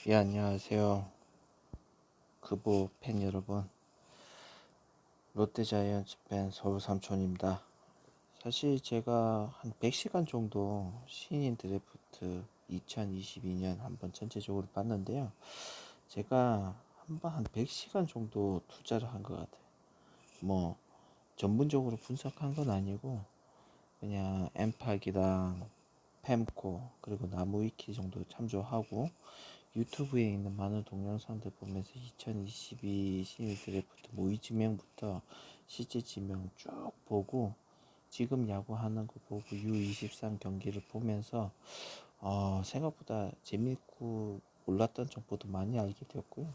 예, 안녕하세요. 크보 팬 여러분. 롯데자이언츠 팬 서울 삼촌입니다. 사실 제가 한 100시간 정도 신인 드래프트 2022년 한번 전체적으로 봤는데요. 제가 한번 한 100시간 정도 투자를 한 것 같아요. 뭐, 전문적으로 분석한 건 아니고, 그냥 엠팍이랑 팸코, 그리고 나무위키 정도 참조하고, 유튜브에 있는 많은 동영상들 보면서 2022 신인 드래프트 모의 지명부터 실제 지명 쭉 보고 지금 야구하는 거 보고 U23 경기를 보면서 생각보다 재밌고 몰랐던 정보도 많이 알게 되었고요.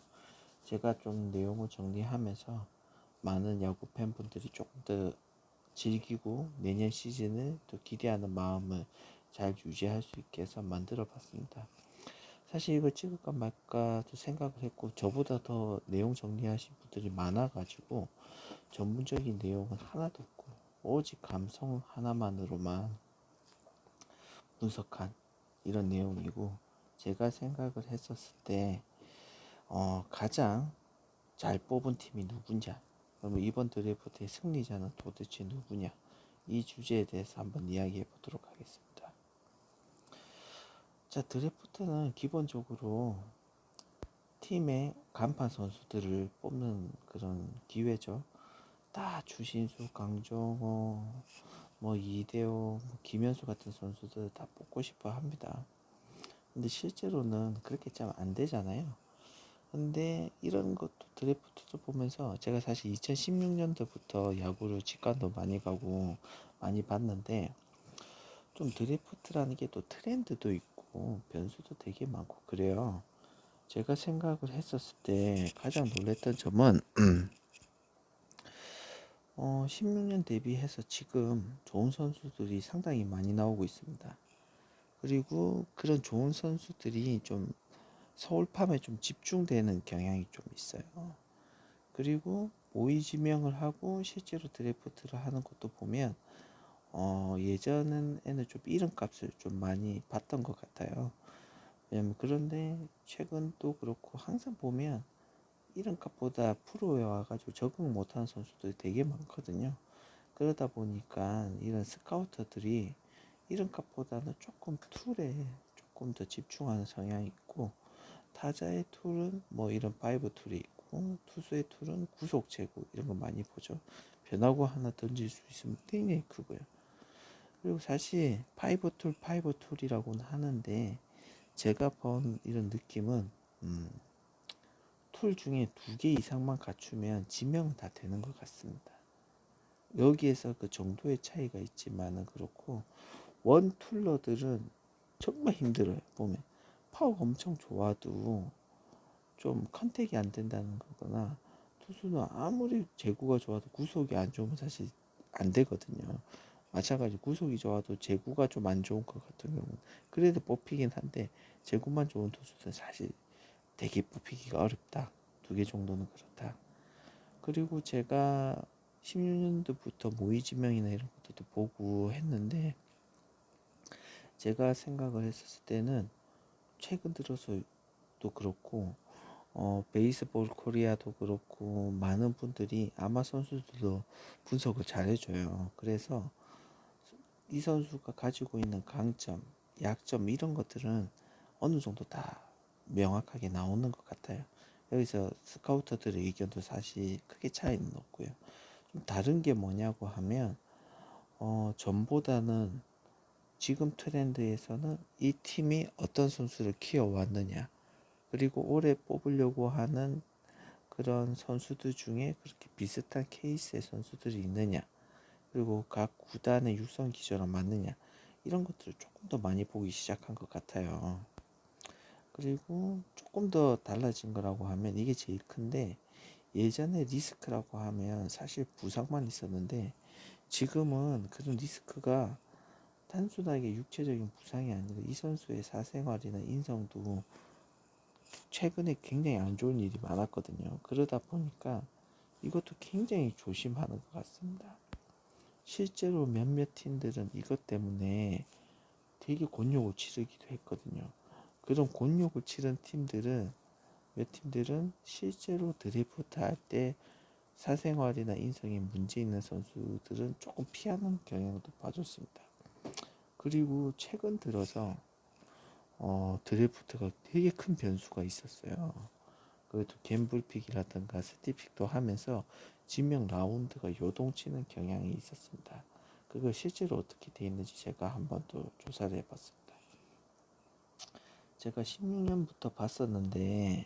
제가 좀 내용을 정리하면서 많은 야구 팬분들이 조금 더 즐기고 내년 시즌을 또 기대하는 마음을 잘 유지할 수 있게 해서 만들어 봤습니다. 사실 이걸 찍을까 말까도 생각을 했고 저보다 더 내용 정리하신 분들이 많아가지고 전문적인 내용은 하나도 없고 오직 감성 하나만으로만 분석한 이런 내용이고, 제가 생각을 했었을 때 가장 잘 뽑은 팀이 누구냐, 그러면 이번 드래프트의 승리자는 도대체 누구냐, 이 주제에 대해서 한번 이야기해 보도록 하겠습니다. 자, 드래프트는 기본적으로 팀의 간판 선수들을 뽑는 그런 기회죠. 다 추신수, 강정호, 뭐 이대호, 뭐 김현수 같은 선수들 다 뽑고 싶어 합니다. 근데 실제로는 그렇게 참 안 되잖아요. 근데 이런 것도 드래프트도 보면서 제가 사실 2016년도부터 야구를 직관도 많이 가고 많이 봤는데, 좀 드래프트라는 게 또 트렌드도 있고 변수도 되게 많고 그래요. 제가 생각을 했었을 때 가장 놀랬던 점은 16년 대비해서 지금 좋은 선수들이 상당히 많이 나오고 있습니다. 그리고 그런 좋은 선수들이 좀 서울팜에 좀 집중되는 경향이 좀 있어요. 그리고 모의 지명을 하고 실제로 드래프트를 하는 것도 보면 예전에는 좀 이름값을 좀 많이 봤던 것 같아요. 왜냐면 그런데 최근 또 그렇고 항상 보면 이름값보다 프로에 와가지고 적응 못하는 선수들이 되게 많거든요. 그러다 보니까 이런 스카우터들이 이름값보다는 조금 툴에 조금 더 집중하는 성향이 있고, 타자의 툴은 뭐 이런 파이브 툴이 있고 투수의 툴은 구속 제구 이런 거 많이 보죠. 변화구 하나 던질 수 있으면 굉장히 크고요. 그리고 사실 파이브 툴이라고는 하는데 제가 본 이런 느낌은 툴 중에 2개 이상만 갖추면 지명은 다 되는 것 같습니다. 여기에서 그 정도의 차이가 있지만은 그렇고, 원 툴러들은 정말 힘들어요. 보면 파워가 엄청 좋아도 좀 컨택이 안 된다는 거거나, 투수는 아무리 제구가 좋아도 구속이 안 좋으면 사실 안 되거든요. 마찬가지 구속이 좋아도 제구가 좀 안 좋은 것 같은 경우는 그래도 뽑히긴 한데, 제구만 좋은 투수는 사실 되게 뽑히기가 어렵다. 2개 정도는 그렇다. 그리고 제가 16년도부터 모의 지명이나 이런 것들도 보고 했는데, 제가 생각을 했었을 때는 최근 들어서도 그렇고 베이스볼 코리아도 그렇고 많은 분들이 아마 선수들도 분석을 잘 해줘요. 그래서 이 선수가 가지고 있는 강점, 약점 이런 것들은 어느 정도 다 명확하게 나오는 것 같아요. 여기서 스카우터들의 의견도 사실 크게 차이는 없고요. 좀 다른 게 뭐냐고 하면 전보다는 지금 트렌드에서는 이 팀이 어떤 선수를 키워왔느냐, 그리고 올해 뽑으려고 하는 그런 선수들 중에 그렇게 비슷한 케이스의 선수들이 있느냐, 그리고 각 구단의 육성 기조랑 맞느냐, 이런 것들을 조금 더 많이 보기 시작한 것 같아요. 그리고 조금 더 달라진 거라고 하면 이게 제일 큰데, 예전에 리스크라고 하면 사실 부상만 있었는데 지금은 그런 리스크가 단순하게 육체적인 부상이 아니라 이 선수의 사생활이나 인성도 최근에 굉장히 안 좋은 일이 많았거든요. 그러다 보니까 이것도 굉장히 조심하는 것 같습니다. 실제로 몇몇 팀들은 이것 때문에 되게 곤욕을 치르기도 했거든요. 그런 곤욕을 치른 팀들은 몇 팀들은 실제로 드래프트 할 때 사생활이나 인성에 문제 있는 선수들은 조금 피하는 경향도 봐줬습니다. 그리고 최근 들어서 드래프트가 되게 큰 변수가 있었어요. 그래도 갬블픽이라든가 스티픽도 하면서 지명 라운드가 요동치는 경향이 있었습니다. 그걸 실제로 어떻게 돼 있는지 제가 한번 또 조사를 해봤습니다. 제가 16년부터 봤었는데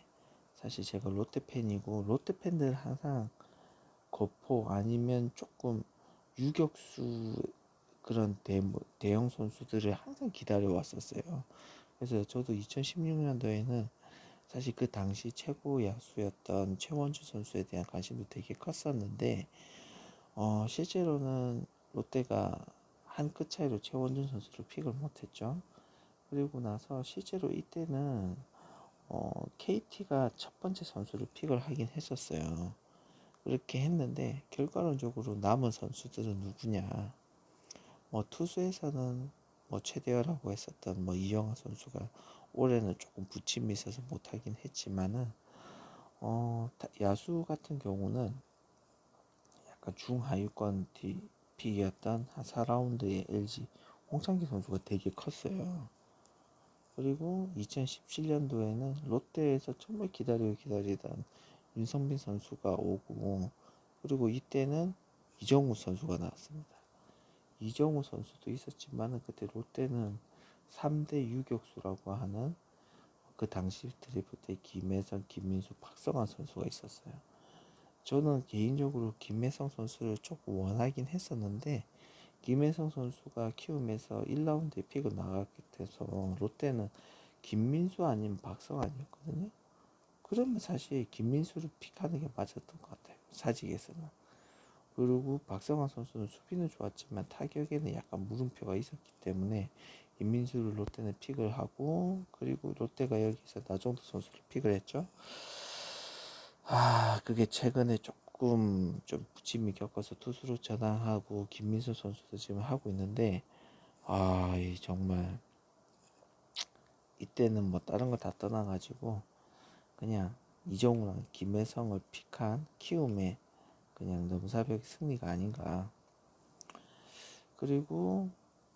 사실 제가 롯데 팬이고 롯데 팬들 항상 거포 아니면 조금 유격수 그런 대형 선수들을 항상 기다려 왔었어요. 그래서 저도 2016년도에는 사실 그 당시 최고 야수였던 최원주 선수에 대한 관심도 되게 컸었는데 실제로는 롯데가 한 끗 차이로 최원준 선수를 픽을 못했죠. 그리고 나서 실제로 이때는 KT가 첫 번째 선수를 픽을 하긴 했었어요. 그렇게 했는데 결과론적으로 남은 선수들은 누구냐? 투수에서는 최대어라고 했었던 이영하 선수가 올해는 조금 부침이 있어서 못하긴 했지만은 야수 같은 경우는 약간 중하위권 픽이었던 한 4라운드의 LG 홍창기 선수가 되게 컸어요. 그리고 2017년도에는 롯데에서 정말 기다리던 윤성빈 선수가 오고, 그리고 이때는 이정우 선수가 나왔습니다. 이정우 선수도 있었지만 그때 롯데는 3대 유격수라고 하는 그 당시 드래프트에 김혜성, 김민수, 박성환 선수가 있었어요. 저는 개인적으로 김혜성 선수를 조금 원하긴 했었는데 김혜성 선수가 키움에서 1라운드에 픽을 나갔기 때문에 롯데는 김민수 아니면 박성환이었거든요. 그러면 사실 김민수를 픽하는 게 맞았던 것 같아요. 사직에서는. 그리고 박성환 선수는 수비는 좋았지만 타격에는 약간 물음표가 있었기 때문에 김민수를 롯데는 픽을 하고, 그리고 롯데가 여기서 나정도 선수를 픽을 했죠. 그게 최근에 조금 좀 부침이 겪어서 투수로 전환하고 김민수 선수도 지금 하고 있는데 정말 이때는 다른 거 다 떠나가지고 그냥 이정우랑 김혜성을 픽한 키움의 그냥 넘사벽 승리가 아닌가. 그리고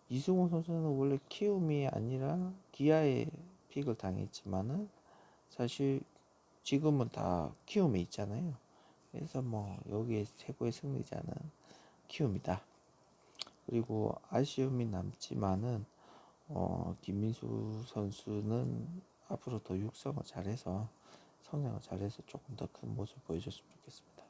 이승호 선수는 원래 키움이 아니라 기아에 픽을 당했지만은 사실 지금은 다 키움에 있잖아요. 그래서 여기에 최고의 승리자는 키움이다. 그리고 아쉬움이 남지만은 김민수 선수는 앞으로 더 육성을 잘해서 성장을 잘해서 조금 더 큰 모습 보여줬으면 좋겠습니다.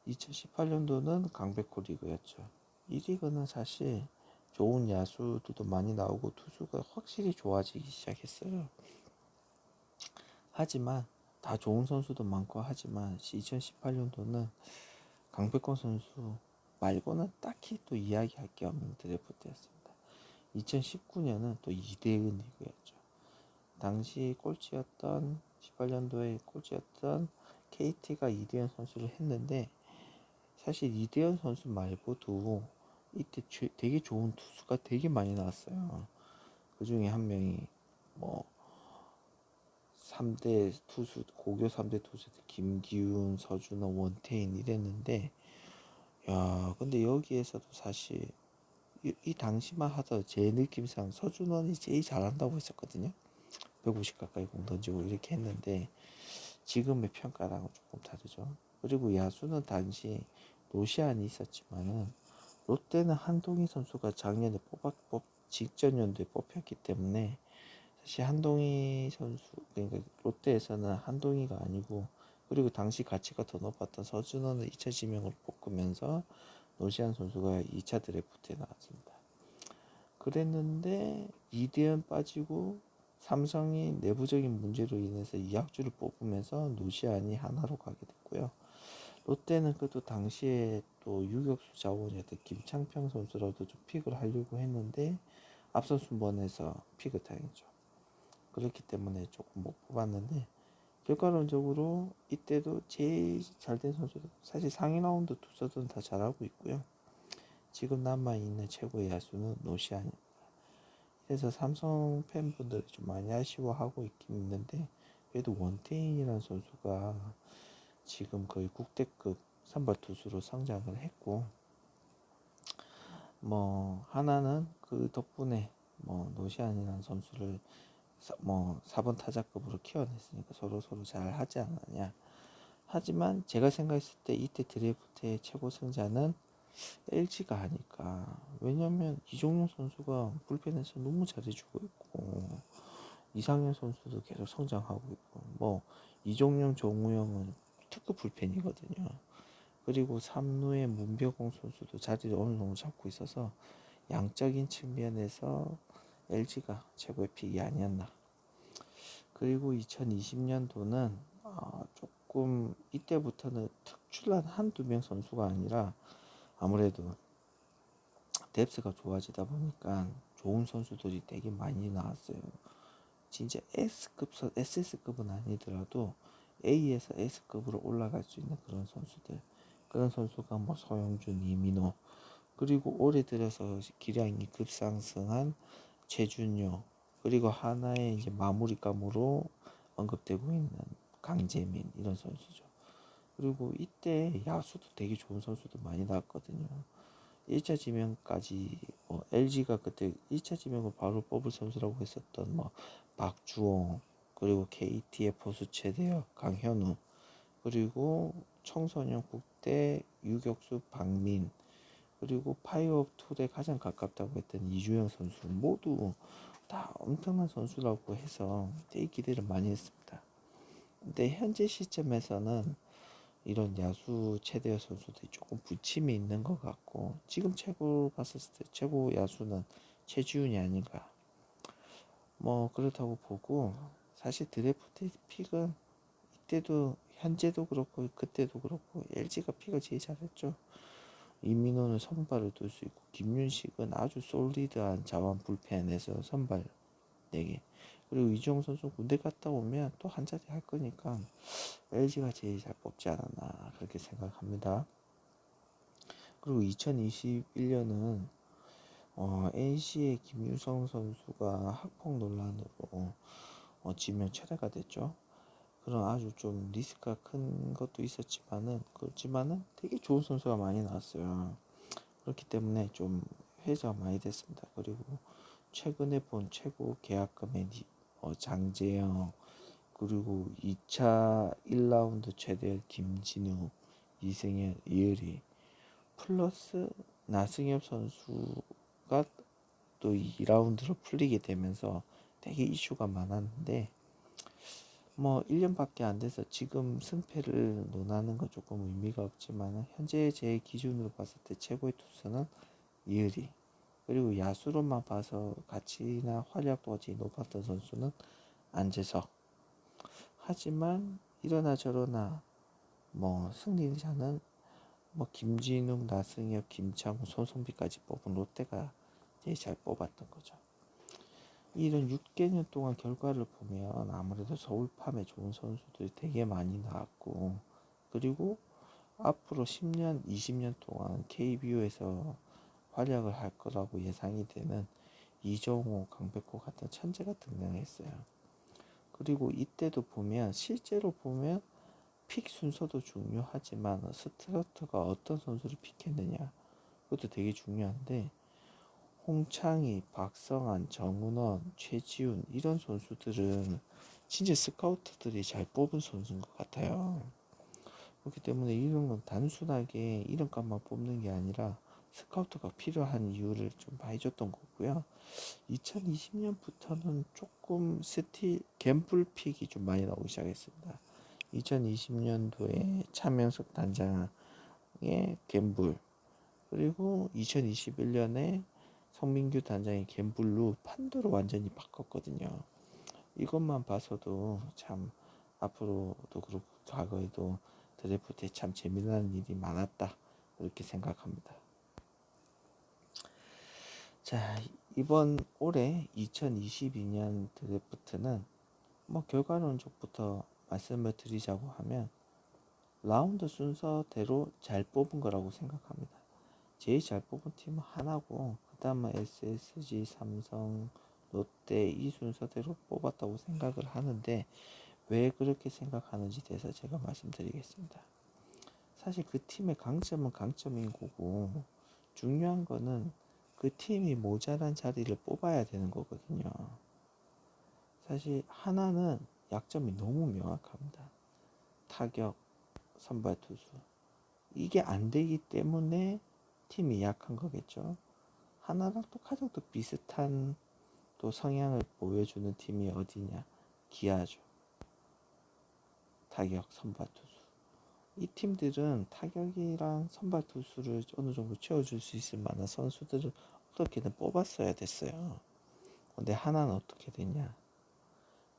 2018년도는 강백호 리그였죠. 이 리그는 사실 좋은 야수들도 많이 나오고 투수가 확실히 좋아지기 시작했어요. 하지만 다 좋은 선수도 많고 하지만 2018년도는 강백호 선수 말고는 딱히 또 이야기할 게 없는 드래프트였습니다. 2019년은 또 이대은 리그였죠. 당시 꼴찌였던 18년도에 꼴찌였던 KT가 이대현 선수를 했는데 사실 이대현 선수 말고도 이때 되게 좋은 투수가 되게 많이 나왔어요. 그 중에 한 명이 3대 투수, 고교 3대 투수들 김기훈, 서준호, 원태인 이랬는데 근데 여기에서도 사실 이 당시만 하더라도 제 느낌상 서준원이 제일 잘한다고 했었거든요. 150 가까이 공 던지고 이렇게 했는데 지금의 평가랑은 조금 다르죠. 그리고 야수는 당시 노시안이 있었지만은 롯데는 한동희 선수가 작년에 직전 연도에 뽑혔기 때문에 사실 한동희 선수, 그러니까 롯데에서는 한동희가 아니고, 그리고 당시 가치가 더 높았던 서준원을 2차 지명으로 뽑으면서 노시안 선수가 2차 드래프트에 나왔습니다. 그랬는데 이대현 빠지고 삼성이 내부적인 문제로 인해서 이학주를 뽑으면서 노시안이 하나로 가게 됐고요. 롯데는 그래도 당시에 또 유격수 자원이었던 김창평 선수라도 좀 픽을 하려고 했는데 앞선 순번에서 픽을 당했죠. 그렇기 때문에 조금 못 뽑았는데 결과론적으로 이때도 제일 잘된 선수도 사실 상위 라운드 투수들은 다 잘하고 있고요. 지금 남아있는 최고의 야수는 노시안입니다. 그래서 삼성 팬분들이 좀 많이 아쉬워하고 있긴 있는데, 그래도 원태인이라는 선수가 지금 거의 국대급 선발 투수로 성장을 했고, 뭐 하나는 그 덕분에 뭐 노시안이라는 선수를 뭐 4번 타자급으로 키워냈으니까 서로 잘 하지 않았냐. 하지만 제가 생각했을 때 이때 드래프트의 최고 승자는 LG가 아닐까. 왜냐면 이종용 선수가 불펜에서 너무 잘해주고 있고, 이상현 선수도 계속 성장하고 있고, 뭐 이종용, 정우영은 특급 불펜이거든요. 그리고 3루의 문병호 선수도 자리를 어느 정도 잡고 있어서 양적인 측면에서 LG가 최고의 픽이 아니었나. 그리고 2020년도는 조금 이때부터는 특출난 한두 명 선수가 아니라 아무래도 뎁스가 좋아지다 보니까 좋은 선수들이 되게 많이 나왔어요. 진짜 SS급은 아니더라도 A에서 S급으로 올라갈 수 있는 그런 선수들. 그런 선수가 뭐 서영준, 이민호, 그리고 올해 들어서 기량이 급상승한 최준용, 그리고 하나의 이제 마무리감으로 언급되고 있는 강재민, 이런 선수죠. 그리고 이때 야수도 되게 좋은 선수도 많이 나왔거든요. 1차 지명까지 LG가 그때 1차 지명을 바로 뽑을 선수라고 했었던 뭐 박주홍, 그리고 KT의 포수 최대혁, 강현우, 그리고 청소년 국대 유격수 박민, 그리고 파이어 툴에 가장 가깝다고 했던 이주영 선수, 모두 다 엄청난 선수라고 해서 되게 기대를 많이 했습니다. 근데 현재 시점에서는 이런 야수 최대호 선수들이 조금 부침이 있는 것 같고, 지금 최고 봤었을 때 최고 야수는 최지훈이 아닌가. 뭐 그렇다고 보고, 사실 드래프트 픽은 이때도 현재도 그렇고 그때도 그렇고 LG가 픽을 제일 잘했죠. 이민호는 선발을 둘 수 있고, 김윤식은 아주 솔리드한 자완 불펜에서 선발 4개, 그리고 이주영 선수 군대 갔다 오면 또 한 자리 할 거니까 LG가 제일 잘 뽑지 않았나 그렇게 생각합니다. 그리고 2021년은 NC의 김유성 선수가 학폭 논란으로 지명 철회가 됐죠. 그런 아주 좀 리스크가 큰 것도 그렇지만은 되게 좋은 선수가 많이 나왔어요. 그렇기 때문에 좀 회자가 많이 됐습니다. 그리고 최근에 본 최고 계약금의 장재영, 그리고 2차 1라운드 최대 김진우, 이승현, 이의리, 플러스 나승엽 선수가 또 2라운드로 풀리게 되면서 되게 이슈가 많았는데, 뭐 1년밖에 안 돼서 지금 승패를 논하는 건 조금 의미가 없지만, 현재 제 기준으로 봤을 때 최고의 투수는 이의리, 그리고 야수로만 봐서 가치나 활약도가 제일 높았던 선수는 안재석. 하지만 이러나 저러나 뭐 승리자는 뭐 김진욱, 나승엽, 김창우, 손성비까지 뽑은 롯데가 제일 잘 뽑았던 거죠. 이런 6개년 동안 결과를 보면 아무래도 서울팜에 좋은 선수들이 되게 많이 나왔고, 그리고 앞으로 10년, 20년 동안 KBO에서 활약을 할 거라고 예상이 되는 이정호, 강백호 같은 천재가 등장했어요. 그리고 이때도 보면 실제로 보면 픽 순서도 중요하지만 스타터가 어떤 선수를 픽했느냐, 그것도 되게 중요한데, 홍창희, 박성환, 정은원, 최지훈, 이런 선수들은 진짜 스카우트들이 잘 뽑은 선수인 것 같아요. 그렇기 때문에 이런 건 단순하게 이름값만 뽑는 게 아니라 스카우트가 필요한 이유를 좀 봐줘던 거고요. 2020년부터는 조금 갬블 픽이 좀 많이 나오기 시작했습니다. 2020년도에 차명석 단장의 갬블, 그리고 2021년에 성민규 단장의 갬블로 판도를 완전히 바꿨거든요. 이것만 봐서도 참 앞으로도 그렇고 과거에도 드래프트에 참 재미난 일이 많았다 이렇게 생각합니다. 자, 이번 올해 2022년 드래프트는 뭐 결과론적부터 말씀을 드리자고 하면 라운드 순서대로 잘 뽑은 거라고 생각합니다. 제일 잘 뽑은 팀은 하나고, 그 다음은 SSG, 삼성, 롯데 이 순서대로 뽑았다고 생각을 하는데 왜 그렇게 생각하는지 대해서 제가 말씀드리겠습니다. 사실 그 팀의 강점은 강점인 거고 중요한 거는 그 팀이 모자란 자리를 뽑아야 되는 거거든요. 사실 하나는 약점이 너무 명확합니다. 타격, 선발 투수. 이게 안 되기 때문에 팀이 약한 거겠죠. 하나랑 또 가장 또 비슷한 또 성향을 보여주는 팀이 어디냐? 기아죠. 타격, 선발 투수. 이 팀들은 타격이랑 선발 투수를 어느 정도 채워줄 수 있을 만한 선수들을 어떻게든 뽑았어야 됐어요. 근데 하나는 어떻게 됐냐?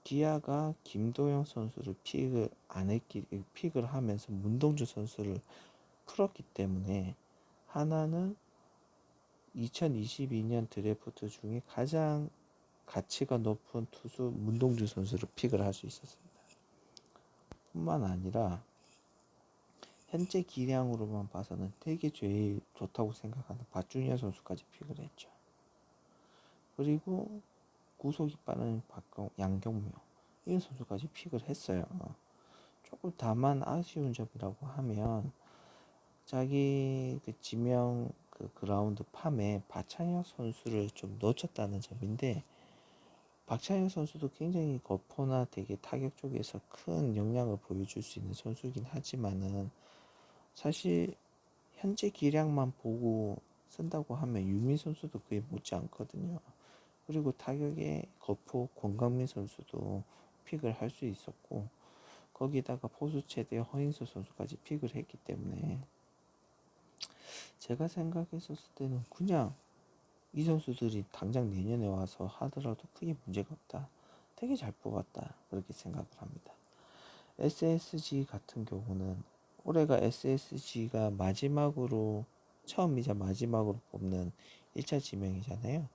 기아가 김도영 선수를 픽을 하면서 문동주 선수를 풀었기 때문에 하나는 2022년 드래프트 중에 가장 가치가 높은 투수 문동주 선수를 픽을 할 수 있었습니다. 뿐만 아니라 현재 기량으로만 봐서는 되게 제일 좋다고 생각하는 박준현 선수까지 픽을 했죠. 그리고 구속이 빠른 양경묘 이런 선수까지 픽을 했어요. 조금 다만 아쉬운 점이라고 하면 자기 그 지명 그 그라운드 팜에 박찬혁 선수를 좀 놓쳤다는 점인데 박찬혁 선수도 굉장히 거포나 되게 타격 쪽에서 큰 역량을 보여줄 수 있는 선수긴 하지만은 사실 현재 기량만 보고 쓴다고 하면 유민 선수도 그에 못지 않거든요. 그리고 타격의 거포 권강민 선수도 픽을 할 수 있었고 거기다가 포수 최대 허인수 선수까지 픽을 했기 때문에 제가 생각했었을 때는 그냥 이 선수들이 당장 내년에 와서 하더라도 크게 문제가 없다. 되게 잘 뽑았다. 그렇게 생각을 합니다. SSG 같은 경우는 올해가 SSG가 마지막으로 처음이자 마지막으로 뽑는 1차 지명이잖아요.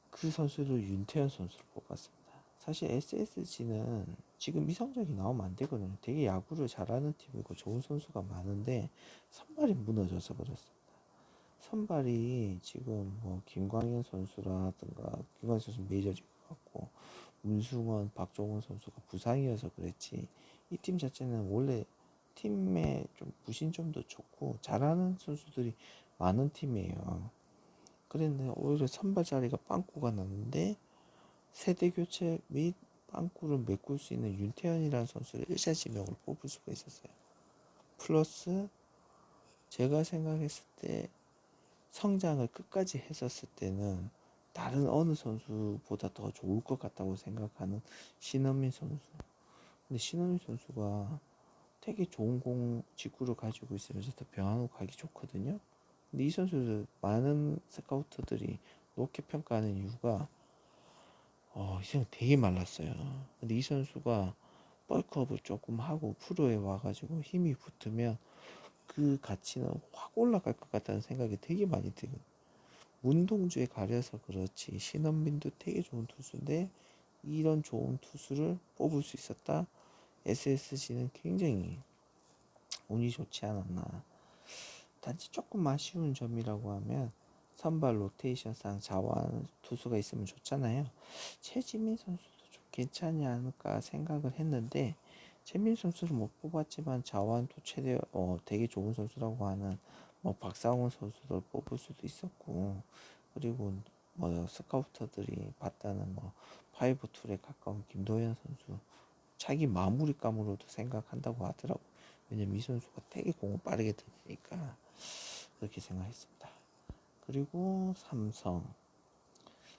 그 선수를 윤태현 선수를 뽑았습니다. 사실 SSG는 지금 이성적이 나오면 안 되거든요. 되게 야구를 잘하는 팀이고 좋은 선수가 많은데 선발이 무너져서 그렇습니다. 선발이 지금 뭐 김광현 선수라든가 김광현 선수 메이저리그 같고 문승원, 박종원 선수가 부상이어서 그랬지 이 팀 자체는 원래 팀의 좀 부신점도 좋고 잘하는 선수들이 많은 팀이에요. 그런데 오히려 선발 자리가 빵꾸가 났는데 세대 교체 및 빵꾸를 메꿀 수 있는 윤태현이라는 선수를 1차 지명으로 뽑을 수가 있었어요. 플러스 제가 생각했을 때 성장을 끝까지 했었을 때는 다른 어느 선수보다 더 좋을 것 같다고 생각하는 신원민 선수. 근데 신원민 선수가 되게 좋은 공 직구를 가지고 있으면서 더 병하고 가기 좋거든요. 근데 이 선수들 많은 스카우터들이 높게 평가하는 이유가 이 선수 되게 말랐어요. 근데 이 선수가 벌크업을 조금 하고 프로에 와가지고 힘이 붙으면 그 가치는 확 올라갈 것 같다는 생각이 되게 많이 들어요. 문동주에 가려서 그렇지 신원민도 되게 좋은 투수인데 이런 좋은 투수를 뽑을 수 있었다. SSG는 굉장히 운이 좋지 않았나. 단지 조금 아쉬운 점이라고 하면 선발 로테이션상 자완 투수가 있으면 좋잖아요. 최지민 선수도 좀 괜찮지 않을까 생각을 했는데 최민 선수를 못 뽑았지만 자완도 최대 되게 좋은 선수라고 하는 뭐 박상훈 선수를 뽑을 수도 있었고 그리고 뭐 스카우터들이 봤다는 뭐 파이브 툴에 가까운 김도현 선수 자기 마무리감으로도 생각한다고 하더라고. 왜냐면 이 선수가 되게 공을 빠르게 던지니까 그렇게 생각했습니다. 그리고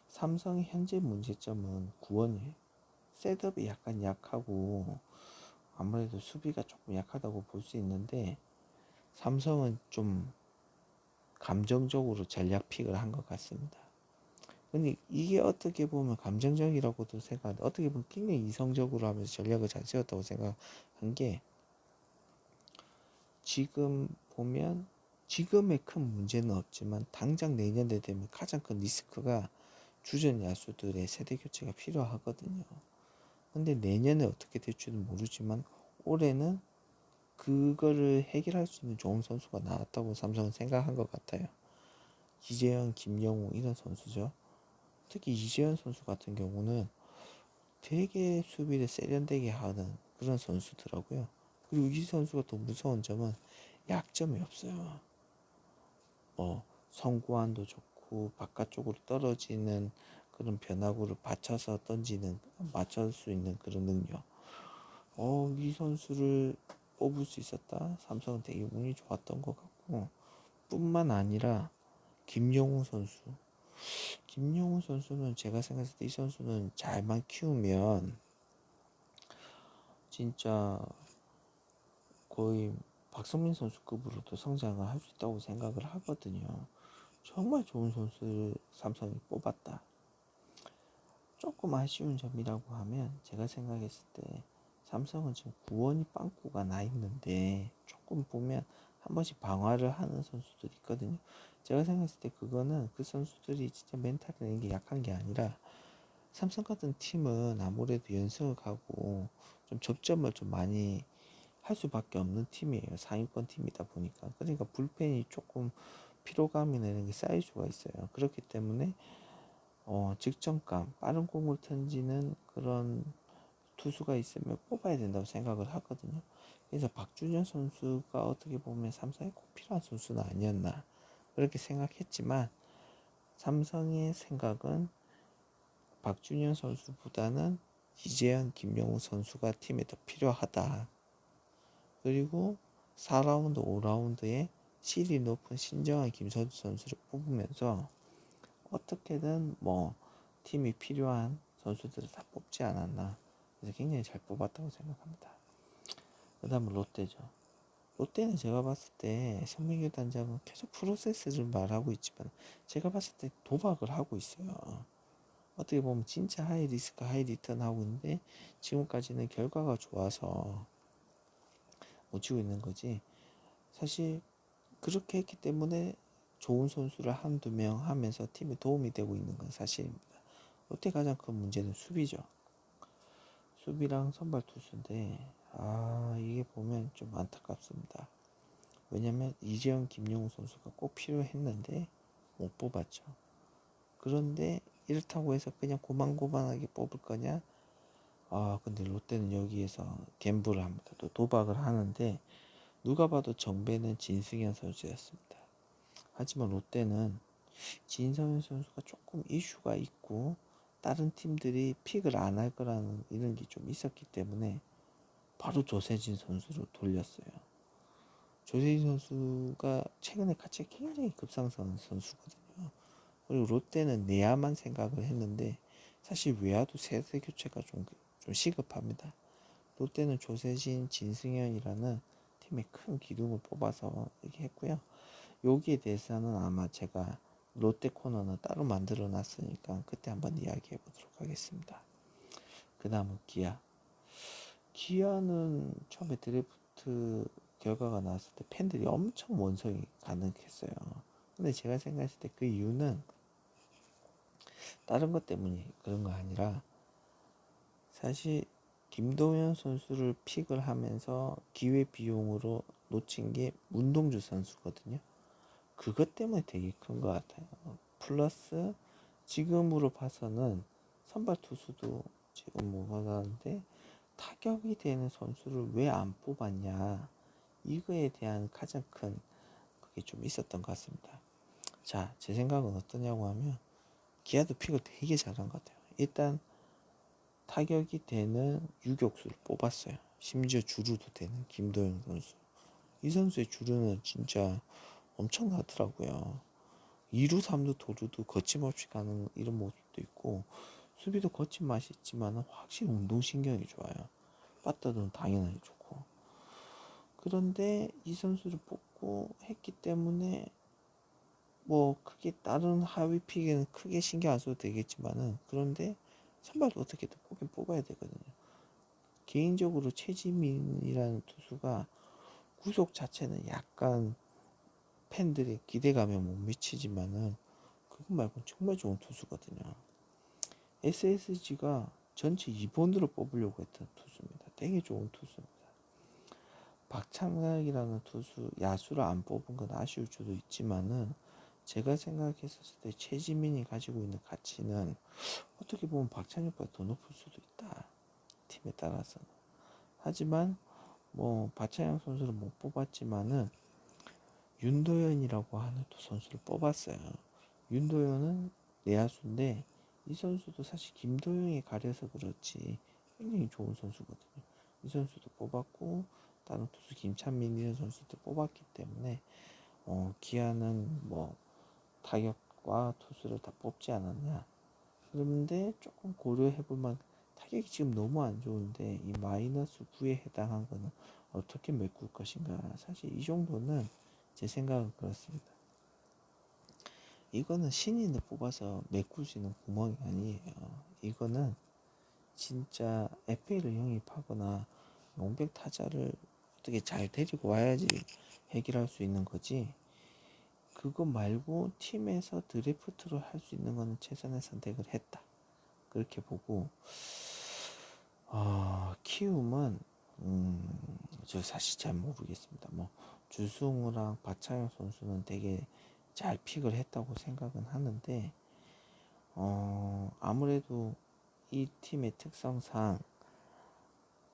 삼성의 현재 문제점은 구원이에요. 셋업이 약간 약하고 아무래도 수비가 조금 약하다고 볼 수 있는데 삼성은 좀 감정적으로 전략 픽을 한 것 같습니다. 근데 이게 어떻게 보면 감정적이라고도 생각하는데 어떻게 보면 굉장히 이성적으로 하면서 전략을 잘 세웠다고 생각한 게 지금 보면 지금의 큰 문제는 없지만 당장 내년에 되면 가장 큰 리스크가 주전 야수들의 세대 교체가 필요하거든요. 근데 내년에 어떻게 될지는 모르지만 올해는 그거를 해결할 수 있는 좋은 선수가 나왔다고 삼성은 생각한 것 같아요. 이재영, 김영우 이런 선수죠. 특히 이재현 선수 같은 경우는 되게 수비를 세련되게 하는 그런 선수더라고요. 그리고 이 선수가 더 무서운 점은 약점이 없어요. 성구안도 좋고 바깥쪽으로 떨어지는 그런 변화구를 받쳐서 던지는 맞출 수 있는 그런 능력. 이 선수를 뽑을 수 있었다. 삼성은 되게 운이 좋았던 것 같고 뿐만 아니라 김영우 선수. 김영우 선수는 제가 생각했을 때 이 선수는 잘만 키우면 진짜 거의 박성민 선수급으로도 성장을 할 수 있다고 생각을 하거든요. 정말 좋은 선수를 삼성이 뽑았다. 조금 아쉬운 점이라고 하면 제가 생각했을 때 삼성은 지금 구원이 빵꾸가 나 있는데 조금 보면 한 번씩 방어를 하는 선수들이 있거든요. 제가 생각했을 때 그거는 그 선수들이 진짜 멘탈이 게 약한 게 아니라 삼성 같은 팀은 아무래도 연승하고 좀 접점을 좀 많이 할 수밖에 없는 팀이에요. 상위권 팀이다 보니까. 그러니까 불펜이 조금 피로감이나 이런 게 쌓일 수가 있어요. 그렇기 때문에 직전감, 빠른 공을 던지는 그런 투수가 있으면 뽑아야 된다고 생각을 하거든요. 그래서 박준현 선수가 어떻게 보면 삼성에 꼭 필요한 선수는 아니었나 그렇게 생각했지만 삼성의 생각은 박준현 선수보다는 이재현, 김영우 선수가 팀에 더 필요하다. 그리고 4라운드, 5라운드에 실이 높은 신정한 김선주 선수를 뽑으면서 어떻게든 팀이 필요한 선수들을 다 뽑지 않았나. 그래서 굉장히 잘 뽑았다고 생각합니다. 그 다음은 롯데죠. 롯데는 제가 봤을 때 성민규 단장은 계속 프로세스를 말하고 있지만 제가 봤을 때 도박을 하고 있어요. 어떻게 보면 진짜 하이 리스크 하이 리턴 하고 있는데 지금까지는 결과가 좋아서 못 치고 있는 거지. 사실 그렇게 했기 때문에 좋은 선수를 한두 명 하면서 팀에 도움이 되고 있는 건 사실입니다. 롯데 가장 큰 문제는 수비죠. 수비랑 선발 투수인데 이게 보면 좀 안타깝습니다. 왜냐면 이재영, 김용우 선수가 꼭 필요했는데 못 뽑았죠. 그런데 이렇다고 해서 그냥 고만고만하게 뽑을 거냐? 근데 롯데는 여기에서 갬블을 합니다. 또 도박을 하는데 누가 봐도 정배는 진승현 선수였습니다. 하지만 롯데는 진성현 선수가 조금 이슈가 있고 다른 팀들이 픽을 안 할 거라는 이런 게 좀 있었기 때문에 바로 조세진 선수로 돌렸어요. 조세진 선수가 최근에 가치가 굉장히 급상승한 선수거든요. 그리고 롯데는 내야만 생각을 했는데 사실 외야도 세대 교체가 좀 시급합니다. 롯데는 조세진, 진승현이라는 팀의 큰 기둥을 뽑아서 이렇게 했고요. 여기에 대해서는 아마 제가 롯데 코너는 따로 만들어 놨으니까 그때 한번 이야기해 보도록 하겠습니다. 그 다음은 기아. 기아는 처음에 드래프트 결과가 나왔을 때 팬들이 엄청 원성이 가득했어요. 근데 제가 생각했을 때 그 이유는 다른 것 때문이 그런 거 아니라 사실 김동현 선수를 픽을 하면서 기회 비용으로 놓친 게 문동주 선수거든요. 그것 때문에 되게 큰 것 같아요. 플러스 지금으로 봐서는 선발 투수도 지금 하는데 타격이 되는 선수를 왜 안 뽑았냐 이거에 대한 가장 큰 그게 좀 있었던 것 같습니다. 자, 제 생각은 어떠냐고 하면 기아도 픽을 되게 잘한 것 같아요. 일단 타격이 되는 유격수를 뽑았어요. 심지어 주루도 되는 김도영 선수. 이 선수의 주루는 진짜 엄청나더라고요. 2루 3루 도루도 거침없이 가는 이런 모습도 있고 수비도 거친 맛이 있지만 확실히 운동신경이 좋아요. 빠따도 당연히 좋고. 그런데 이 선수를 뽑고 했기 때문에 크게 다른 하위 픽에는 크게 신경 안 써도 되겠지만은 그런데 선발도 어떻게든 뽑긴 뽑아야 되거든요. 개인적으로 최지민이라는 투수가 구속 자체는 약간 팬들의 기대감에 못 미치지만은 그것 말고는 정말 좋은 투수거든요. SSG가 전체 2번으로 뽑으려고 했던 투수입니다. 되게 좋은 투수입니다. 박찬각이라는 투수 야수를 안 뽑은 건 아쉬울 수도 있지만은 제가 생각했었을 때 최지민이 가지고 있는 가치는 어떻게 보면 박찬혁보다 더 높을 수도 있다. 팀에 따라서는. 하지만 뭐 박찬혁 선수를 못 뽑았지만은 윤도현이라고 하는 또 선수를 뽑았어요. 윤도현은 내야수인데 이 선수도 사실 김도영이 가려서 그렇지 굉장히 좋은 선수거든요. 이 선수도 뽑았고 다른 투수 김찬민 이런 선수도 뽑았기 때문에 기아는 뭐 타격과 투수를 다 뽑지 않았냐. 그런데 조금 고려해볼만. 타격이 지금 너무 안 좋은데 이 마이너스 9에 해당한 거는 어떻게 메꿀 것인가. 사실 이 정도는 제 생각은 그렇습니다. 이거는 신인을 뽑아서 메꿀 수 있는 구멍이 아니에요. 이거는 진짜 FA를 영입하거나 용병 타자를 어떻게 잘 데리고 와야지 해결할 수 있는 거지. 그거 말고 팀에서 드래프트로 할 수 있는 거는 최선의 선택을 했다. 그렇게 보고 키움은 저 사실 잘 모르겠습니다. 뭐 주승우랑 박찬혁 선수는 되게 잘 픽을 했다고 생각은 하는데 아무래도 이 팀의 특성상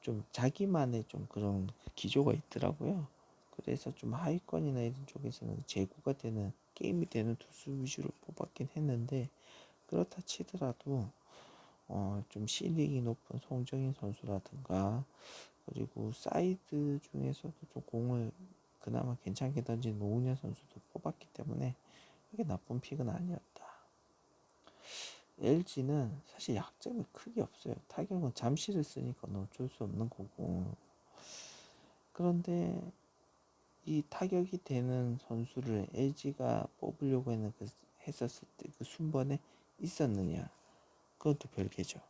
좀 자기만의 좀 그런 기조가 있더라고요. 그래서 좀 하위권이나 이런 쪽에서는 재구가 되는 게임이 되는 투수 위주로 뽑았긴 했는데 그렇다 치더라도 좀 실력이 높은 송정인 선수라든가 그리고 사이드 중에서도 좀 공을 그나마 괜찮게 던진 노은현 선수도 뽑았기 때문에 그게 나쁜 픽은 아니었다. LG는 사실 약점이 크게 없어요. 타격은 잠시를 쓰니까 어쩔 수 없는 거고. 그런데 이 타격이 되는 선수를 LG가 뽑으려고 했었을 때 그 순번에 있었느냐? 그것도 별개죠.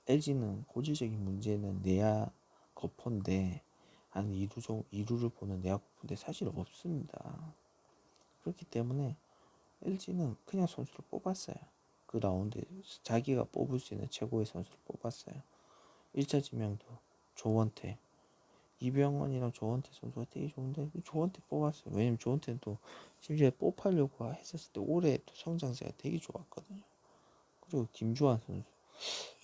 LG는 고질적인 문제는 내야 거포인데 한 2루를 보는 내야 거포인데 사실 없습니다. 그렇기 때문에 LG는 그냥 선수를 뽑았어요. 그 라운드에 자기가 뽑을 수 있는 최고의 선수를 뽑았어요. 1차 지명도 조원태, 이병헌이랑 조원태 선수가 되게 좋은데 조원태 뽑았어요. 왜냐면 조원태는 또 심지어 뽑으려고 했었을 때 올해 또 성장세가 되게 좋았거든요. 그리고 김주환 선수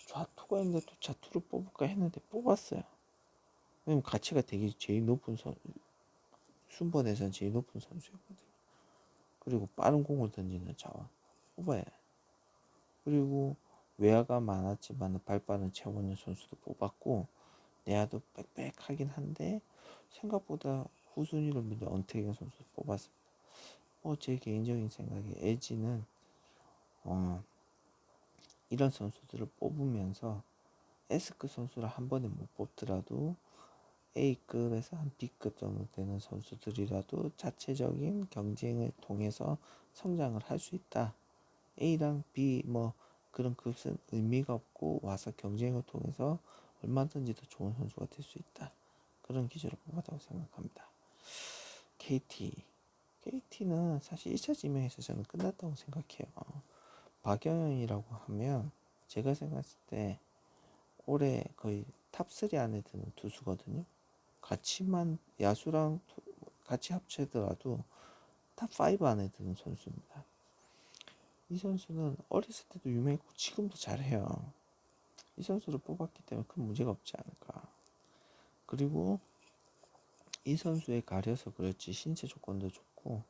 좌투가 있는데 또 좌투를 뽑을까 했는데 뽑았어요. 왜냐면 가치가 되게 제일 높은 순번에서는 제일 높은 선수였거든요. 그리고 빠른 공을 던지는 자원 뽑아야 해. 그리고 외야가 많았지만 발 빠른 최원현 선수도 뽑았고 내야도 빽빽하긴 한데 생각보다 후순위로 밀려 언태경 선수 뽑았습니다. 제 개인적인 생각에 LG는 이런 선수들을 뽑으면서 S급 선수를 한 번에 못 뽑더라도 A급에서 한 B급 정도 되는 선수들이라도 자체적인 경쟁을 통해서 성장을 할 수 있다. A랑 B 뭐 그런 급은 의미가 없고 와서 경쟁을 통해서 얼마든지 더 좋은 선수가 될 수 있다. 그런 기준으로 뽑았다고 생각합니다. KT는 사실 1차 지명에서 저는 끝났다고 생각해요. 박영현이라고 하면 제가 생각했을 때 올해 거의 탑3 안에 드는 투수거든요. 가치만 야수랑 같이 합치더라도 탑5 안에 드는 선수입니다. 이 선수는 어렸을 때도 유명했고 지금도 잘해요. 이 선수를 뽑았기 때문에 큰 문제가 없지 않을까. 그리고 이 선수에 가려서 그렇지 신체 조건도 좋고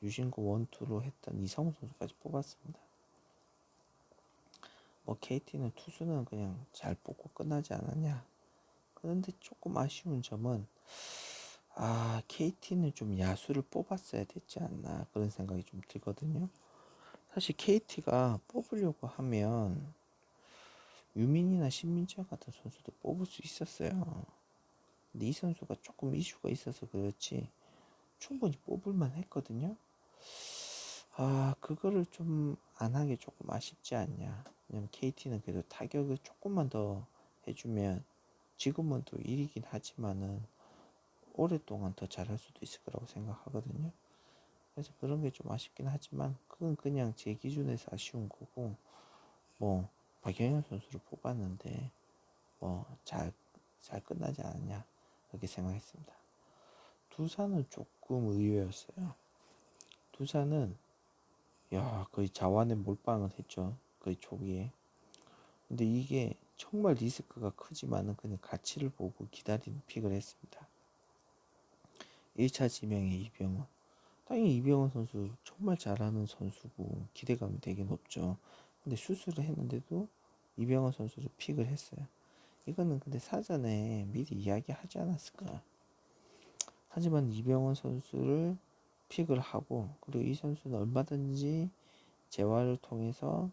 유진구 원투로 했던 이성우 선수까지 뽑았습니다. 뭐 KT는 투수는 그냥 잘 뽑고 끝나지 않았냐. 그런데 조금 아쉬운 점은 KT는 좀 야수를 뽑았어야 됐지 않나 그런 생각이 좀 들거든요. 사실 KT가 뽑으려고 하면 유민이나 신민철 같은 선수도 뽑을 수 있었어요. 근데 이 선수가 조금 이슈가 있어서 그렇지 충분히 뽑을만 했거든요. 그거를 좀 안 하게 조금 아쉽지 않냐. 왜냐면 KT는 그래도 타격을 조금만 더 해주면 지금은 또 1이긴 하지만은 오랫동안 더 잘할 수도 있을 거라고 생각하거든요. 그래서 그런 게 좀 아쉽긴 하지만 그건 그냥 제 기준에서 아쉬운 거고 뭐 박영현 선수를 뽑았는데 뭐 잘 끝나지 않았냐 그렇게 생각했습니다. 두산은 조금 의외였어요. 두산은 야 거의 자완에 몰빵을 했죠. 거의 초기에. 근데 이게 정말 리스크가 크지만은 그냥 가치를 보고 기다리는 픽을 했습니다. 1차 지명의 이병헌. 당연히 이병헌 선수 정말 잘하는 선수고 기대감이 되게 높죠. 근데 수술을 했는데도 이병헌 선수를 픽을 했어요. 이거는 근데 사전에 미리 이야기하지 않았을까. 하지만 이병헌 선수를 픽을 하고, 그리고 이 선수는 얼마든지 재활을 통해서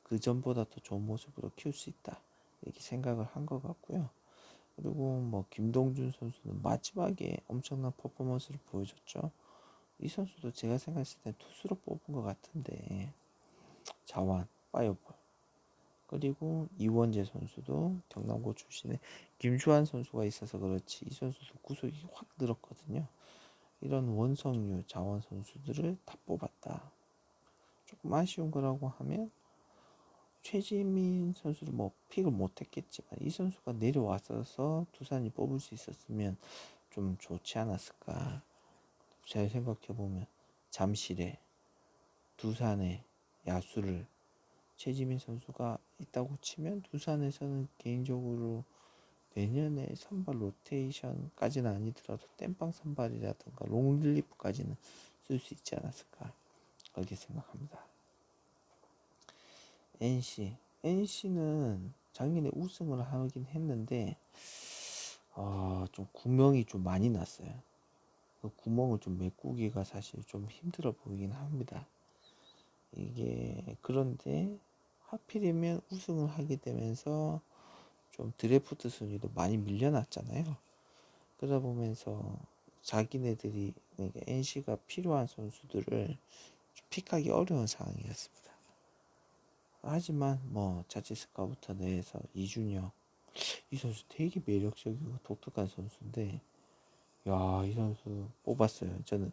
그 전보다 더 좋은 모습으로 키울 수 있다, 이렇게 생각을 한 것 같고요. 그리고 뭐 김동준 선수는 마지막에 엄청난 퍼포먼스를 보여줬죠. 이 선수도 제가 생각했을 때 투수로 뽑은 것 같은데, 자완, 파이어볼. 그리고 이원재 선수도 경남고 출신의 김주환 선수가 있어서 그렇지 이 선수도 구속이 확 늘었거든요. 이런 원성류 자원 선수들을 다 뽑았다. 조금 아쉬운 거라고 하면 최지민 선수를 뭐 픽을 못했겠지만 이 선수가 내려왔어서 두산이 뽑을 수 있었으면 좀 좋지 않았을까. 잘 생각해보면 잠실에 두산에 야수를 최지민 선수가 있다고 치면 두산에서는 개인적으로 내년에 선발 로테이션까지는 아니더라도 땜빵 선발이라든가 롱릴리프까지는 쓸 수 있지 않았을까, 그렇게 생각합니다. NC는 작년에 우승을 하긴 했는데 좀 구멍이 좀 많이 났어요. 그 구멍을 좀 메꾸기가 사실 좀 힘들어 보이긴 합니다. 이게 그런데 하필이면 우승을 하게 되면서 좀 드래프트 순위도 많이 밀려났잖아요. 그러다 보면서 자기네들이, 그러니까 NC가 필요한 선수들을 픽하기 어려운 상황이었습니다. 하지만 뭐 자체 스카우터 내에서 이준혁, 이 선수 되게 매력적이고 독특한 선수인데, 야, 이 선수 뽑았어요. 저는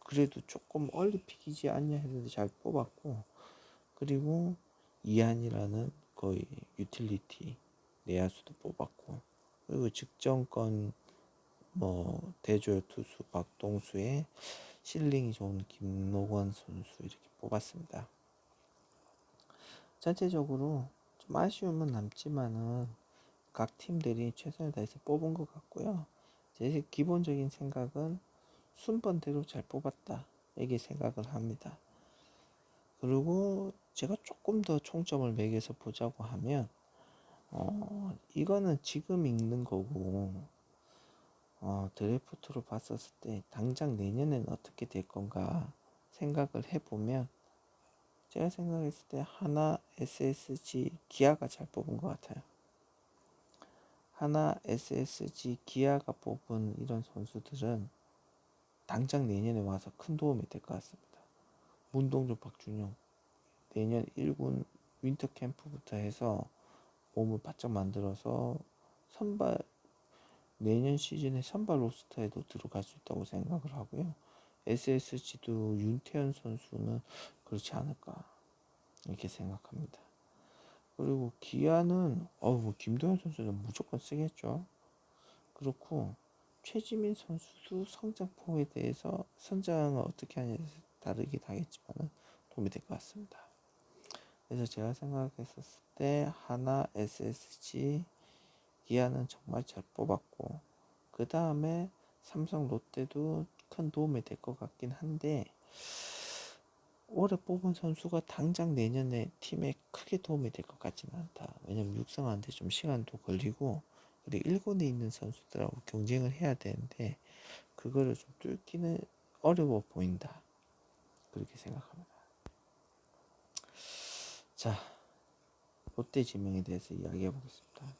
그래도 조금 얼리 픽이지 않냐 했는데 잘 뽑았고, 그리고 이한이라는 거의 유틸리티 내야수도 뽑았고, 그리고 직전권 뭐 대조열 투수 박동수의 실링이 좋은 김노건 선수 이렇게 뽑았습니다. 전체적으로 좀 아쉬움은 남지만은 각 팀들이 최선을 다해서 뽑은 것 같고요. 제 기본적인 생각은 순번대로 잘 뽑았다, 이렇게 생각을 합니다. 그리고 제가 조금 더 총점을 매겨서 보자고 하면 이거는 지금 읽는 거고, 드래프트로 봤었을 때 당장 내년에는 어떻게 될 건가 생각을 해보면, 제가 생각했을 때 하나, SSG, 기아가 잘 뽑은 것 같아요. 하나, SSG, 기아가 뽑은 이런 선수들은 당장 내년에 와서 큰 도움이 될 것 같습니다. 문동준, 박준영 내년 1군 윈터 캠프부터 해서 몸을 바짝 만들어서 선발, 내년 시즌에 선발 로스터에도 들어갈 수 있다고 생각을 하고요. SSG도 윤태현 선수는 그렇지 않을까, 이렇게 생각합니다. 그리고 기아는 뭐 김도현 선수는 무조건 쓰겠죠. 그렇고 최지민 선수도 성장폭에 대해서 선장을 어떻게 하냐에 다르긴 하겠지만 도움이 될 것 같습니다. 그래서 제가 생각했었을 때 하나, SSG, 기아는 정말 잘 뽑았고, 그 다음에 삼성, 롯데도 큰 도움이 될 것 같긴 한데, 올해 뽑은 선수가 당장 내년에 팀에 크게 도움이 될 것 같지는 않다. 왜냐면 육성하는데 좀 시간도 걸리고, 그리고 1군에 있는 선수들하고 경쟁을 해야 되는데 그거를 좀 뚫기는 어려워 보인다, 그렇게 생각합니다. 자, 롯데 지명에 대해서 이야기해 보겠습니다.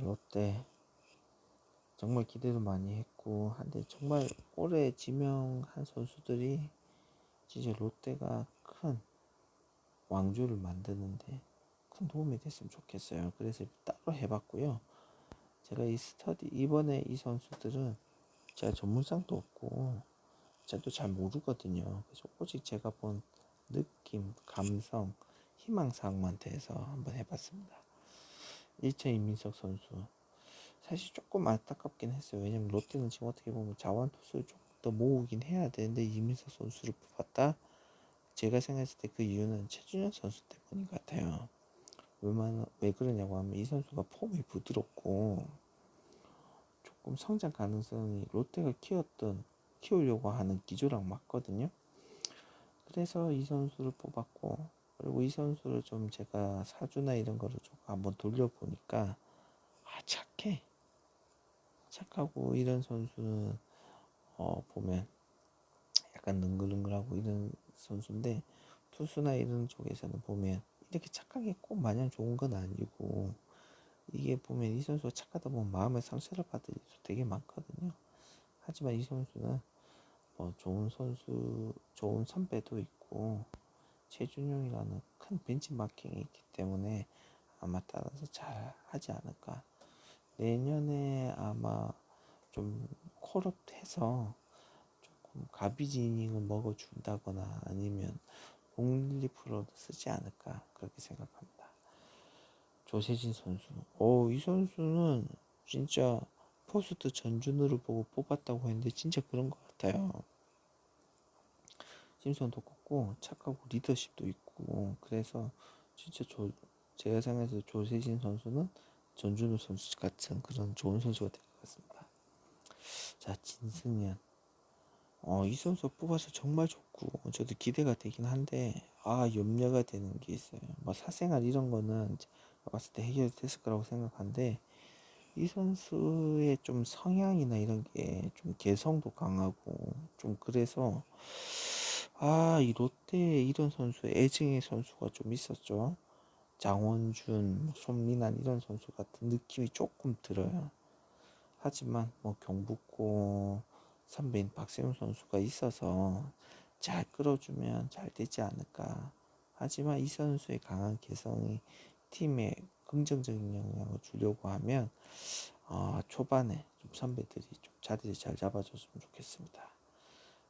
롯데 정말 기대도 많이 했고 한데, 정말 올해 지명한 선수들이 진짜 롯데가 큰 왕조를 만드는데 큰 도움이 됐으면 좋겠어요. 그래서 따로 해봤고요. 제가 이 스터디, 이번에 이 선수들은 제가 전문성도 없고 저도 잘 모르거든요. 그래서 오직 제가 본 느낌, 감성, 희망사항만 대해서 한번 해봤습니다. 1차 이민석 선수 사실 조금 안타깝긴 했어요. 왜냐면 롯데는 지금 어떻게 보면 자원 투수를 좀 더 모으긴 해야 되는데 이민석 선수를 뽑았다. 제가 생각했을 때 그 이유는 최준현 선수 때문인 것 같아요. 왜 그러냐고 하면 이 선수가 폼이 부드럽고 조금 성장 가능성이 롯데가 키우려고 하는 기조랑 맞거든요. 그래서 이 선수를 뽑았고, 그리고 이 선수를 좀 제가 사주나 이런 거를 좀 한번 돌려보니까 착해. 착하고 이런 선수는 보면 약간 능글능글하고 이런 선수인데, 투수나 이런 쪽에서는 보면 이렇게 착하게 꼭 마냥 좋은 건 아니고, 이게 보면 이 선수가 착하다 보면 마음의 상처를 받을 일도 되게 많거든요. 하지만 이 선수는 뭐 좋은 선배도 있고 최준용이라는 큰 벤치마킹이 있기 때문에 아마 따라서 잘 하지 않을까. 내년에 아마 좀 콜업해서 조금 가비지 이닝을 먹어준다거나 아니면 공리프로도 쓰지 않을까 그렇게 생각합니다. 조세진 선수. 이 선수는 진짜 포스트 전준우를 보고 뽑았다고 했는데 진짜 그런 것 같아요. 심성도 컸고 착하고 리더십도 있고 그래서 진짜 제가 생각해서 조세진 선수는 전준우 선수 같은 그런 좋은 선수가 될 것 같습니다. 자, 진승현. 이 선수 뽑아서 정말 좋고 저도 기대가 되긴 한데 염려가 되는 게 있어요. 뭐 사생활 이런 거는 봤을 때 해결됐을 거라고 생각하는데 이 선수의 좀 성향이나 이런 게 좀 개성도 강하고 좀 그래서 이 롯데에 이런 선수 애증의 선수가 좀 있었죠. 장원준, 손민환 이런 선수 같은 느낌이 조금 들어요. 하지만 뭐 경북고 선배인 박세웅 선수가 있어서 잘 끌어주면 잘 되지 않을까. 하지만 이 선수의 강한 개성이 팀에 긍정적인 영향을 주려고 하면 초반에 좀 선배들이 좀 자리를 잘 잡아줬으면 좋겠습니다.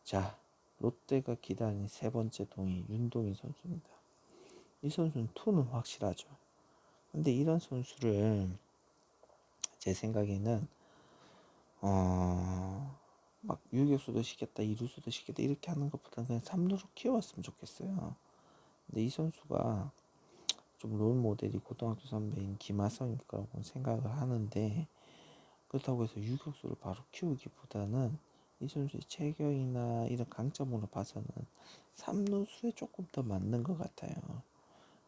자, 롯데가 기다린 세 번째 동이 윤동희 선수입니다. 이 선수는 투는 확실하죠. 근데 이런 선수를 제 생각에는 막 유격수도 시켰다, 이루수도 시켰다 이렇게 하는 것보다는 그냥 3루로 키웠으면 좋겠어요. 근데 이 선수가 좀 롤 모델이 고등학교 선배인 김하성일 거라고 생각을 하는데 그렇다고 해서 유격수를 바로 키우기보다는 이 선수의 체격이나 이런 강점으로 봐서는 3루수에 조금 더 맞는 것 같아요.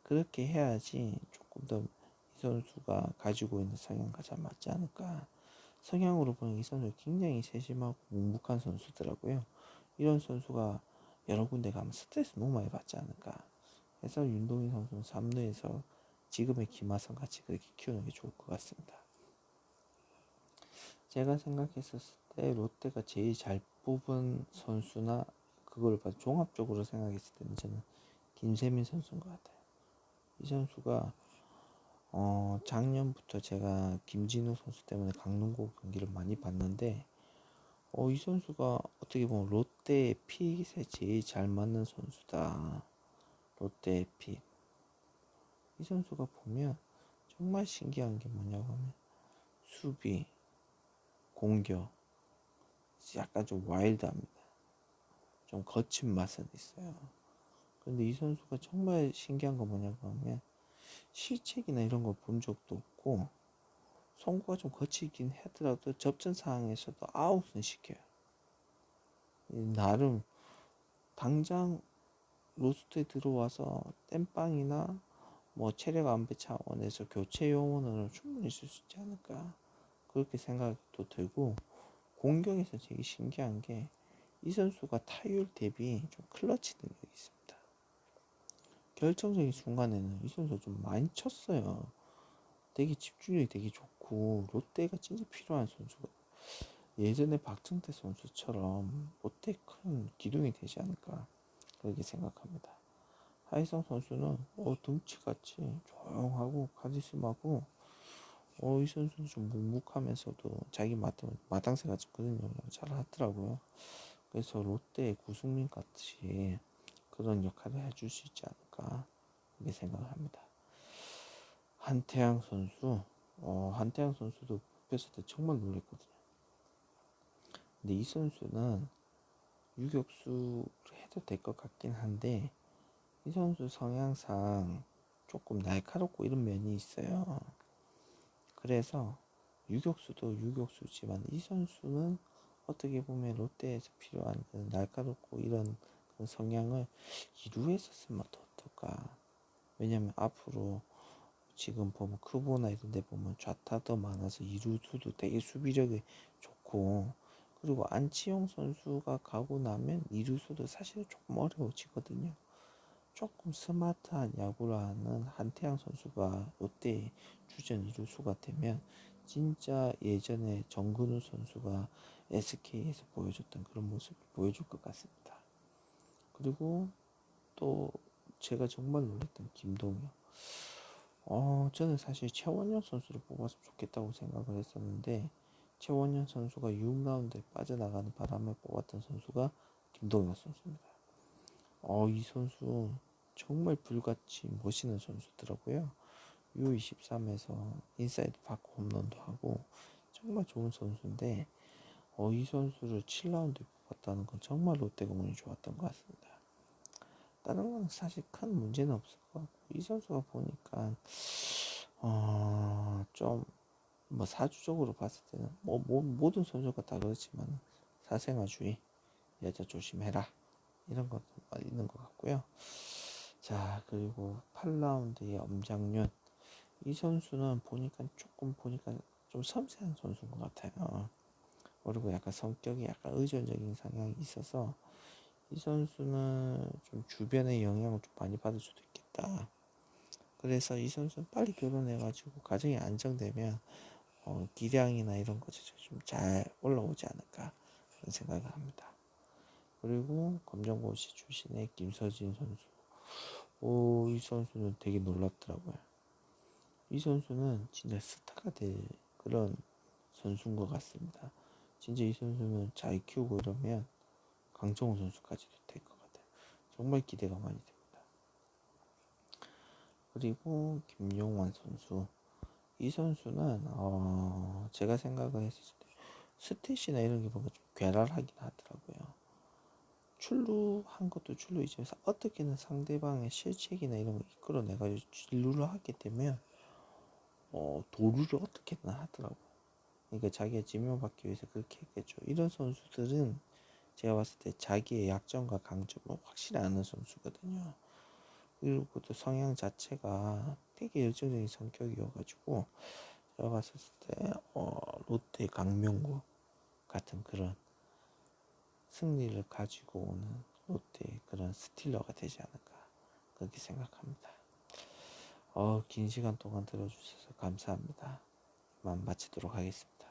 그렇게 해야지 조금 더 이 선수가 가지고 있는 성향과 잘 맞지 않을까. 성향으로 보면 이 선수 굉장히 세심하고 묵묵한 선수더라고요. 이런 선수가 여러 군데 가면 스트레스 너무 많이 받지 않을까. 그래서 윤동희 선수는 3루에서 지금의 김하성 같이 그렇게 키우는 게 좋을 것 같습니다. 제가 생각했었을 때 롯데가 제일 잘 뽑은 선수나 그걸 봐 종합적으로 생각했을 때는 저는 김세민 선수인 것 같아요. 이 선수가 작년부터 제가 김진우 선수 때문에 강릉고 경기를 많이 봤는데 이 선수가 어떻게 보면 롯데의 픽에 제일 잘 맞는 선수다. 롯데의 픽. 이 선수가 보면 정말 신기한 게 뭐냐고 하면 수비, 공격 약간 좀 와일드합니다. 좀 거친 맛은 있어요. 근데 이 선수가 정말 신기한 거 뭐냐고 하면 실책이나 이런 거 본 적도 없고 송구가 좀 거치긴 하더라도 접전 상황에서도 아웃은 시켜요. 나름 당장 로스트에 들어와서 땜빵이나 뭐 체력 안배 차원에서 교체 요원으로 충분히 쓸 수 있지 않을까 그렇게 생각도 들고 공격에서 되게 신기한 게 이 선수가 타율 대비 좀 클러치 능력이 있습니다. 결정적인 순간에는 이 선수가 좀 많이 쳤어요. 되게 집중력이 되게 좋고 롯데가 진짜 필요한 선수가 예전에 박정태 선수처럼 롯데 큰 기둥이 되지 않을까 그렇게 생각합니다. 하이성 선수는 덩치같이 조용하고 카리스마고 이 선수는 좀 묵묵하면서도 자기 마땅새 가지고 그런 영역을 잘 하더라고요. 그래서 롯데의 구승민 같이 그런 역할을 해줄 수 있지 않을까 그렇게 생각을 합니다. 한태양 선수 한태양 선수도 뽑혔을 때 정말 놀랬거든요. 근데 이 선수는 유격수를 해도 될 것 같긴 한데 이 선수 성향상 조금 날카롭고 이런 면이 있어요. 그래서 유격수도 유격수지만 이 선수는 어떻게 보면 롯데에서 필요한 그 날카롭고 이런 그 성향을 2루에서 쓰면 더 어떨까. 왜냐면 앞으로 지금 보면 크보나 이런 데 보면 좌타도 많아서 2루수도 되게 수비력이 좋고, 그리고 안치홍 선수가 가고 나면 2루수도 사실 조금 어려워지거든요. 조금 스마트한 야구를 하는 한태양 선수가 롯데 주전 2루수가 되면 진짜 예전에 정근우 선수가 SK에서 보여줬던 그런 모습을 보여줄 것 같습니다. 그리고 또 제가 정말 놀랐던 김동현. 저는 사실 최원현 선수를 뽑았으면 좋겠다고 생각을 했었는데 최원현 선수가 6라운드에 빠져나가는 바람에 뽑았던 선수가 김동현 선수입니다. 이 선수 정말 불같이 멋있는 선수더라고요. U23에서 인사이드 파크 홈런도 하고 정말 좋은 선수인데 이 선수를 7라운드에 뽑았다는 건 정말 롯데가 운이 좋았던 것 같습니다. 다른 건 사실 큰 문제는 없을 것 같고 이 선수가 보니까 좀 뭐 사주적으로 봤을 때는 모든 선수가 다 그렇지만 사생아주의, 여자 조심해라 이런 것도 있는 것 같고요. 자, 그리고 8라운드의 엄장윤, 이 선수는 보니까 좀 섬세한 선수인 것 같아요. 그리고 약간 성격이 약간 의존적인 성향이 있어서 이 선수는 좀 주변의 영향을 좀 많이 받을 수도 있겠다. 그래서 이 선수는 빨리 결혼해가지고 가정이 안정되면 기량이나 이런 것이 좀 잘 올라오지 않을까 그런 생각을 합니다. 그리고 검정고시 출신의 김서진 선수. 이 선수는 되게 놀랍더라고요. 이 선수는 진짜 스타가 될 그런 선수인 것 같습니다. 진짜 이 선수는 잘 키우고 이러면 강정호 선수까지도 될 것 같아요. 정말 기대가 많이 됩니다. 그리고 김용환 선수. 이 선수는 제가 생각을 했을 때 스탯이나 이런 게 뭔가 좀 괴랄하긴 하더라고요. 출루한 것도 출루이지만 어떻게든 상대방의 실책이나 이런 걸 이끌어내가지고 진루를 하게 되면 도루를 어떻게든 하더라고. 그러니까 자기가 지명받기 위해서 그렇게 했겠죠. 이런 선수들은 제가 봤을 때 자기의 약점과 강점을 확실히 아는 선수거든요. 그리고 또 성향 자체가 되게 열정적인 성격이어가지고 제가 봤을 때 롯데 강명구 같은 그런 승리를 가지고 오는 롯데의 그런 스틸러가 되지 않을까 그렇게 생각합니다. 긴 시간 동안 들어주셔서 감사합니다. 이만 마치도록 하겠습니다.